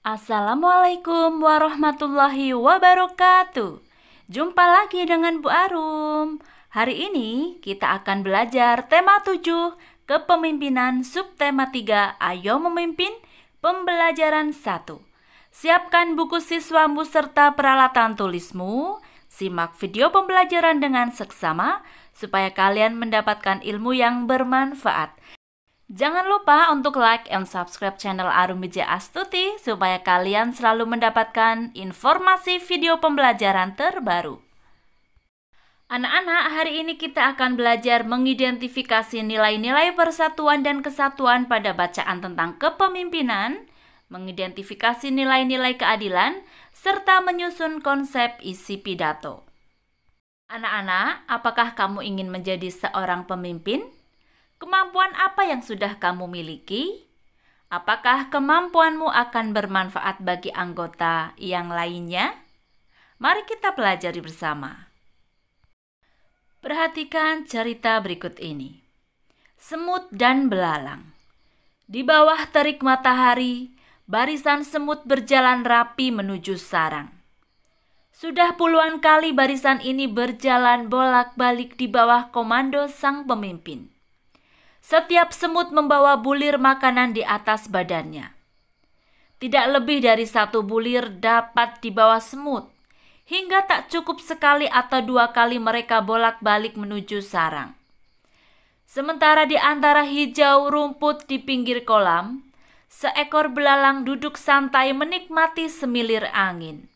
Assalamualaikum warahmatullahi wabarakatuh. Jumpa lagi dengan Bu Arum. Hari ini kita akan belajar tema 7, kepemimpinan, subtema 3, ayo memimpin, pembelajaran 1. Siapkan buku siswamu serta peralatan tulismu. Simak video pembelajaran dengan seksama supaya kalian mendapatkan ilmu yang bermanfaat. Jangan lupa untuk like and subscribe channel Arum Widya Astuti supaya kalian selalu mendapatkan informasi video pembelajaran terbaru. Anak-anak, hari ini kita akan belajar mengidentifikasi nilai-nilai persatuan dan kesatuan pada bacaan tentang kepemimpinan, mengidentifikasi nilai-nilai keadilan, serta menyusun konsep isi pidato. Anak-anak, apakah kamu ingin menjadi seorang pemimpin? Kemampuan apa yang sudah kamu miliki? Apakah kemampuanmu akan bermanfaat bagi anggota yang lainnya? Mari kita pelajari bersama. Perhatikan cerita berikut ini. Semut dan belalang. Di bawah terik matahari, barisan semut berjalan rapi menuju sarang. Sudah puluhan kali barisan ini berjalan bolak-balik di bawah komando sang pemimpin. Setiap semut membawa bulir makanan di atas badannya. Tidak lebih dari 1 bulir dapat dibawa semut, hingga tak cukup sekali atau 2 kali mereka bolak-balik menuju sarang. Sementara di antara hijau rumput di pinggir kolam, seekor belalang duduk santai menikmati semilir angin.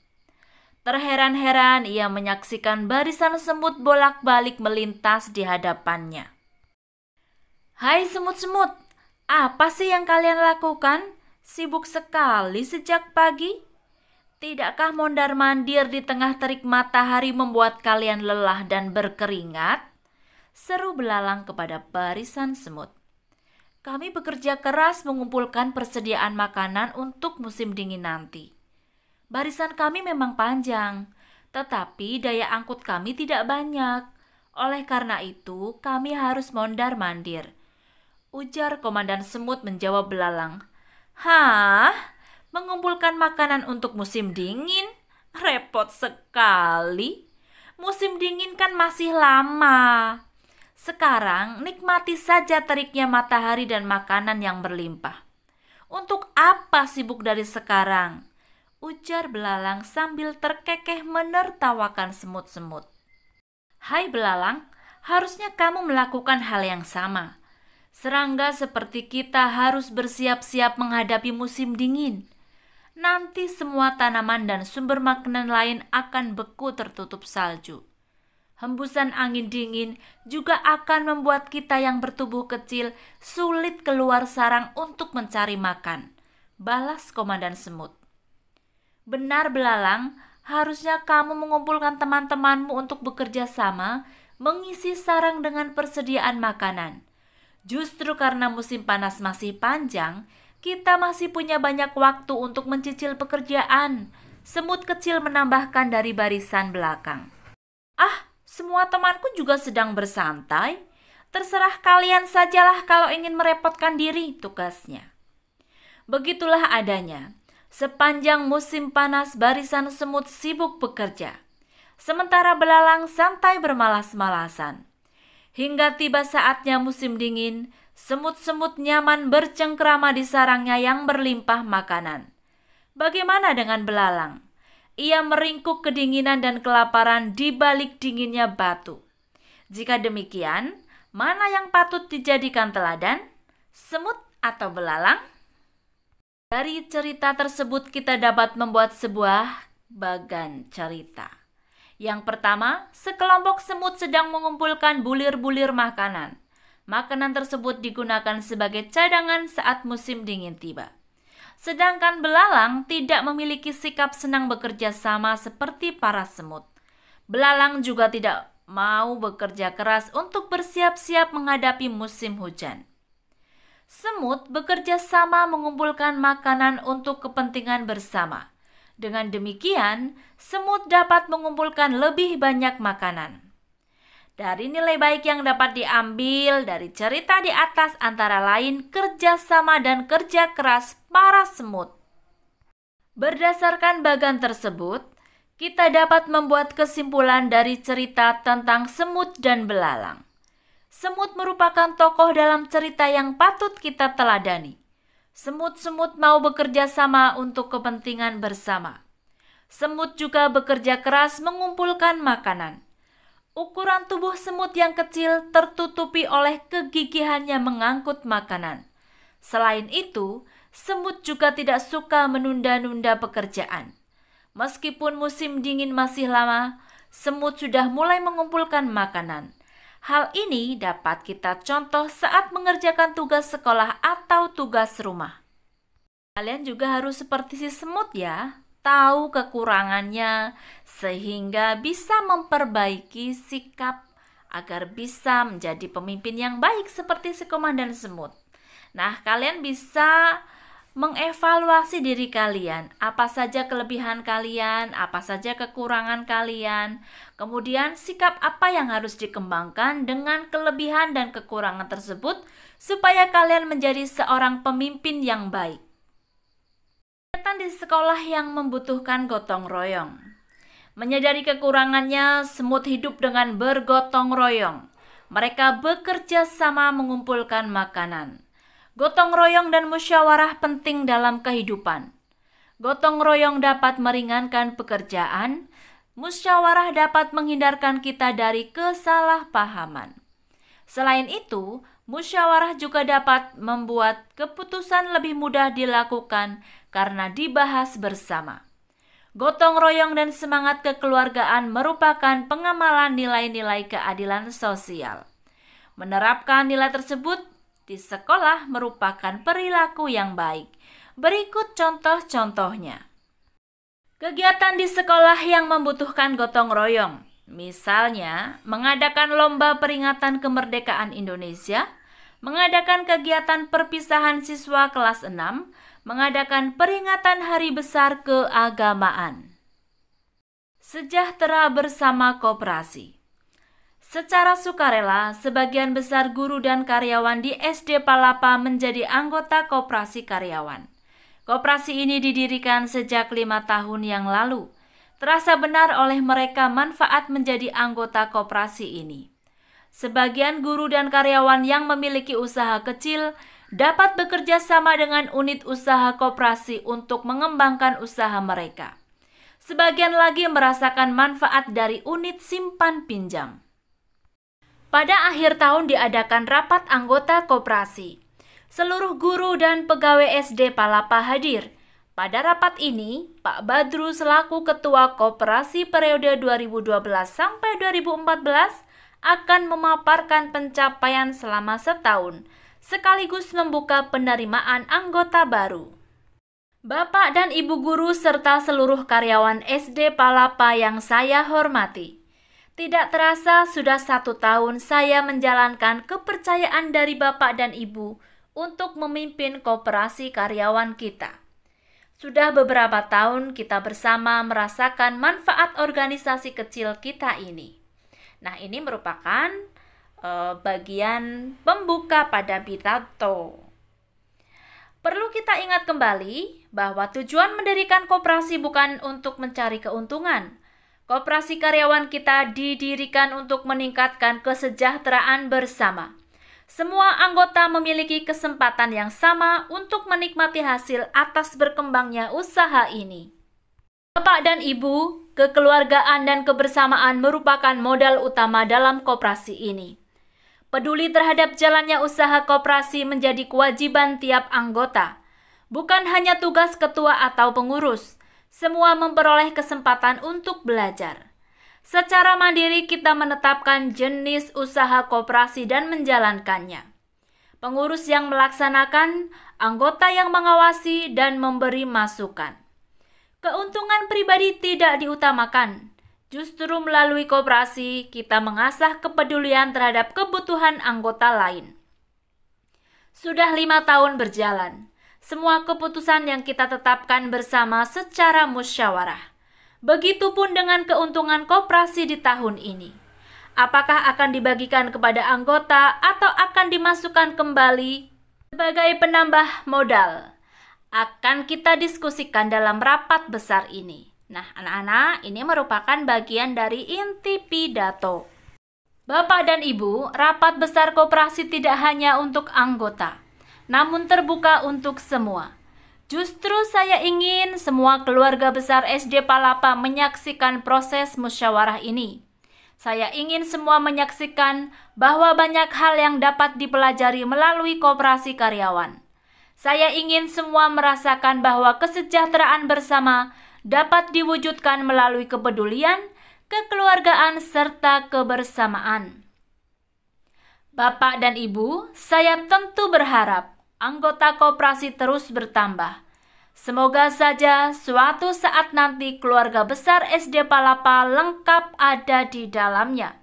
Terheran-heran ia menyaksikan barisan semut bolak-balik melintas di hadapannya. Hai semut-semut, apa sih yang kalian lakukan? Sibuk sekali sejak pagi? Tidakkah mondar-mandir di tengah terik matahari membuat kalian lelah dan berkeringat? Seru belalang kepada barisan semut. Kami bekerja keras mengumpulkan persediaan makanan untuk musim dingin nanti. Barisan kami memang panjang, tetapi daya angkut kami tidak banyak. Oleh karena itu, kami harus mondar-mandir. Ujar komandan semut menjawab belalang. Hah? Mengumpulkan makanan untuk musim dingin? Repot sekali. Musim dingin kan masih lama. Sekarang nikmati saja teriknya matahari dan makanan yang berlimpah. Untuk apa sibuk dari sekarang? Ujar belalang sambil terkekeh menertawakan semut-semut. Hai belalang, harusnya kamu melakukan hal yang sama. Serangga seperti kita harus bersiap-siap menghadapi musim dingin. Nanti semua tanaman dan sumber makanan lain akan beku tertutup salju. Hembusan angin dingin juga akan membuat kita yang bertubuh kecil sulit keluar sarang untuk mencari makan. Balas komandan semut. Benar belalang, harusnya kamu mengumpulkan teman-temanmu untuk bekerja sama, mengisi sarang dengan persediaan makanan. Justru karena musim panas masih panjang, kita masih punya banyak waktu untuk mencicil pekerjaan. Semut kecil menambahkan dari barisan belakang. Ah, semua temanku juga sedang bersantai. Terserah kalian sajalah kalau ingin merepotkan diri, tugasnya. Begitulah adanya. Sepanjang musim panas, barisan semut sibuk bekerja. Sementara belalang santai bermalas-malasan. Hingga tiba saatnya musim dingin, semut-semut nyaman bercengkrama di sarangnya yang berlimpah makanan. Bagaimana dengan belalang? Ia meringkuk kedinginan dan kelaparan di balik dinginnya batu. Jika demikian, mana yang patut dijadikan teladan? Semut atau belalang? Dari cerita tersebut kita dapat membuat sebuah bagan cerita. Yang pertama, sekelompok semut sedang mengumpulkan bulir-bulir makanan. Makanan tersebut digunakan sebagai cadangan saat musim dingin tiba. Sedangkan belalang tidak memiliki sikap senang bekerja sama seperti para semut. Belalang juga tidak mau bekerja keras untuk bersiap-siap menghadapi musim hujan. Semut bekerja sama mengumpulkan makanan untuk kepentingan bersama. Dengan demikian, semut dapat mengumpulkan lebih banyak makanan. Dari nilai baik yang dapat diambil dari cerita di atas antara lain kerjasama dan kerja keras para semut. Berdasarkan bagan tersebut, kita dapat membuat kesimpulan dari cerita tentang semut dan belalang. Semut merupakan tokoh dalam cerita yang patut kita teladani. Semut-semut mau bekerja sama untuk kepentingan bersama. Semut juga bekerja keras mengumpulkan makanan. Ukuran tubuh semut yang kecil tertutupi oleh kegigihannya mengangkut makanan. Selain itu, semut juga tidak suka menunda-nunda pekerjaan. Meskipun musim dingin masih lama, semut sudah mulai mengumpulkan makanan. Hal ini dapat kita contoh saat mengerjakan tugas sekolah atau tugas rumah. Kalian juga harus seperti si semut ya, tahu kekurangannya sehingga bisa memperbaiki sikap agar bisa menjadi pemimpin yang baik seperti si komandan semut. Nah, kalian bisa mengevaluasi diri kalian, apa saja kelebihan kalian, apa saja kekurangan kalian, kemudian sikap apa yang harus dikembangkan dengan kelebihan dan kekurangan tersebut supaya kalian menjadi seorang pemimpin yang baik. Kegiatan di sekolah yang membutuhkan gotong royong. Menyadari kekurangannya, semut hidup dengan bergotong royong. Mereka bekerja sama mengumpulkan makanan. Gotong royong dan musyawarah penting dalam kehidupan. Gotong royong dapat meringankan pekerjaan, musyawarah dapat menghindarkan kita dari kesalahpahaman. Selain itu, musyawarah juga dapat membuat keputusan lebih mudah dilakukan karena dibahas bersama. Gotong royong dan semangat kekeluargaan merupakan pengamalan nilai-nilai keadilan sosial. Menerapkan nilai tersebut di sekolah merupakan perilaku yang baik. Berikut contoh-contohnya. Kegiatan di sekolah yang membutuhkan gotong royong. Misalnya, mengadakan lomba peringatan kemerdekaan Indonesia, mengadakan kegiatan perpisahan siswa kelas 6, mengadakan peringatan hari besar keagamaan. Sejahtera bersama koperasi. Secara sukarela, sebagian besar guru dan karyawan di SD Palapa menjadi anggota koperasi karyawan. Koperasi ini didirikan sejak 5 tahun yang lalu. Terasa benar oleh mereka manfaat menjadi anggota koperasi ini. Sebagian guru dan karyawan yang memiliki usaha kecil dapat bekerja sama dengan unit usaha koperasi untuk mengembangkan usaha mereka. Sebagian lagi merasakan manfaat dari unit simpan pinjam. Pada akhir tahun diadakan rapat anggota koperasi. Seluruh guru dan pegawai SD Palapa hadir. Pada rapat ini, Pak Badru selaku Ketua Koperasi periode 2012 sampai 2014 akan memaparkan pencapaian selama setahun, sekaligus membuka penerimaan anggota baru. Bapak dan Ibu guru serta seluruh karyawan SD Palapa yang saya hormati. Tidak terasa sudah 1 tahun saya menjalankan kepercayaan dari Bapak dan Ibu untuk memimpin koperasi karyawan kita. Sudah beberapa tahun kita bersama merasakan manfaat organisasi kecil kita ini. Nah, ini merupakan bagian pembuka pada pidato. Perlu kita ingat kembali bahwa tujuan mendirikan koperasi bukan untuk mencari keuntungan. Koperasi karyawan kita didirikan untuk meningkatkan kesejahteraan bersama. Semua anggota memiliki kesempatan yang sama untuk menikmati hasil atas berkembangnya usaha ini. Bapak dan Ibu, kekeluargaan dan kebersamaan merupakan modal utama dalam koperasi ini. Peduli terhadap jalannya usaha koperasi menjadi kewajiban tiap anggota. Bukan hanya tugas ketua atau pengurus, semua memperoleh kesempatan untuk belajar. Secara mandiri kita menetapkan jenis usaha koperasi dan menjalankannya. Pengurus yang melaksanakan, anggota yang mengawasi dan memberi masukan. Keuntungan pribadi tidak diutamakan. Justru melalui koperasi, kita mengasah kepedulian terhadap kebutuhan anggota lain. Sudah 5 tahun berjalan, semua keputusan yang kita tetapkan bersama secara musyawarah. Begitupun dengan keuntungan koperasi di tahun ini. Apakah akan dibagikan kepada anggota atau akan dimasukkan kembali sebagai penambah modal? akan kita diskusikan dalam rapat besar ini. Nah, anak-anak, ini merupakan bagian dari inti pidato. Bapak dan Ibu, rapat besar koperasi tidak hanya untuk anggota, namun terbuka untuk semua. Justru saya ingin semua keluarga besar SD Palapa menyaksikan proses musyawarah ini. Saya ingin semua menyaksikan bahwa banyak hal yang dapat dipelajari melalui koperasi karyawan. Saya ingin semua merasakan bahwa kesejahteraan bersama dapat diwujudkan melalui kepedulian, kekeluargaan, serta kebersamaan. Bapak dan Ibu, saya tentu berharap anggota koperasi terus bertambah. Semoga saja suatu saat nanti keluarga besar SD Palapa lengkap ada di dalamnya.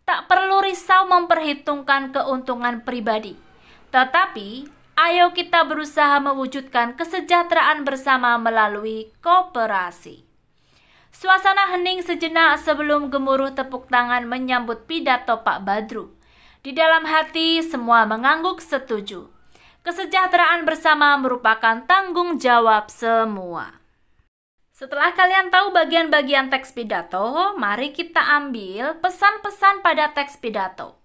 Tak perlu risau memperhitungkan keuntungan pribadi, tetapi ayo kita berusaha mewujudkan kesejahteraan bersama melalui koperasi. Suasana hening sejenak sebelum gemuruh tepuk tangan menyambut pidato Pak Badru. Di dalam hati semua mengangguk setuju. Kesejahteraan bersama merupakan tanggung jawab semua. Setelah kalian tahu bagian-bagian teks pidato, mari kita ambil pesan-pesan pada teks pidato.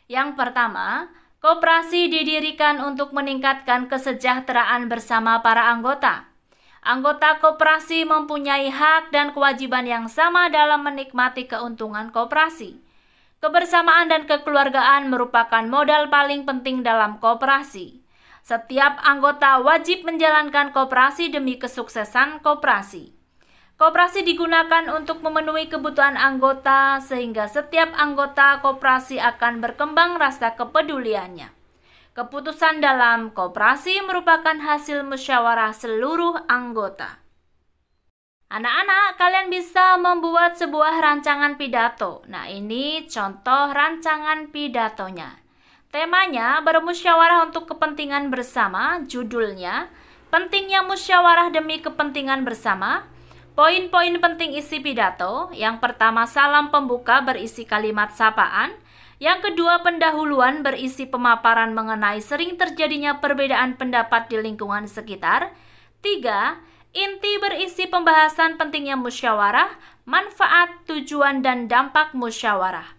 Yang pertama, koperasi didirikan untuk meningkatkan kesejahteraan bersama para anggota. Anggota koperasi mempunyai hak dan kewajiban yang sama dalam menikmati keuntungan koperasi. Kebersamaan dan kekeluargaan merupakan modal paling penting dalam koperasi. Setiap anggota wajib menjalankan koperasi demi kesuksesan koperasi. Koperasi digunakan untuk memenuhi kebutuhan anggota sehingga setiap anggota koperasi akan berkembang rasa kepeduliannya. Keputusan dalam koperasi merupakan hasil musyawarah seluruh anggota. Anak-anak, kalian bisa membuat sebuah rancangan pidato. Nah, ini contoh rancangan pidatonya. Temanya bermusyawarah untuk kepentingan bersama, judulnya pentingnya musyawarah demi kepentingan bersama. Poin-poin penting isi pidato, yang pertama salam pembuka berisi kalimat sapaan, yang kedua pendahuluan berisi pemaparan mengenai sering terjadinya perbedaan pendapat di lingkungan sekitar, 3. Inti berisi pembahasan pentingnya musyawarah, manfaat, tujuan, dan dampak musyawarah,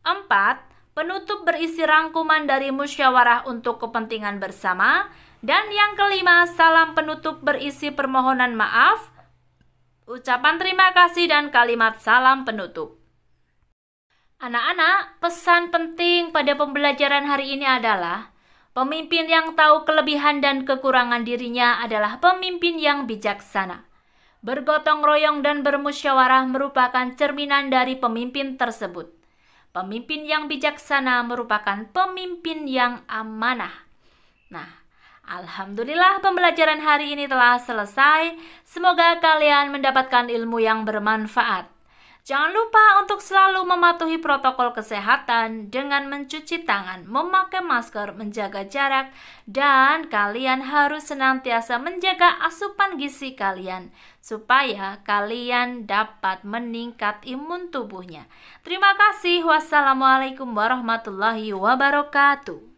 4. Penutup berisi rangkuman dari musyawarah untuk kepentingan bersama, dan yang kelima salam penutup berisi permohonan maaf, ucapan terima kasih, dan kalimat salam penutup. Anak-anak, pesan penting pada pembelajaran hari ini adalah pemimpin yang tahu kelebihan dan kekurangan dirinya adalah pemimpin yang bijaksana. Bergotong royong dan bermusyawarah merupakan cerminan dari pemimpin tersebut. Pemimpin yang bijaksana merupakan pemimpin yang amanah. Nah, alhamdulillah pembelajaran hari ini telah selesai. Semoga kalian mendapatkan ilmu yang bermanfaat. Jangan lupa untuk selalu mematuhi protokol kesehatan dengan mencuci tangan, memakai masker, menjaga jarak, dan kalian harus senantiasa menjaga asupan gizi kalian supaya kalian dapat meningkat imun tubuhnya. Terima kasih. Wassalamualaikum warahmatullahi wabarakatuh.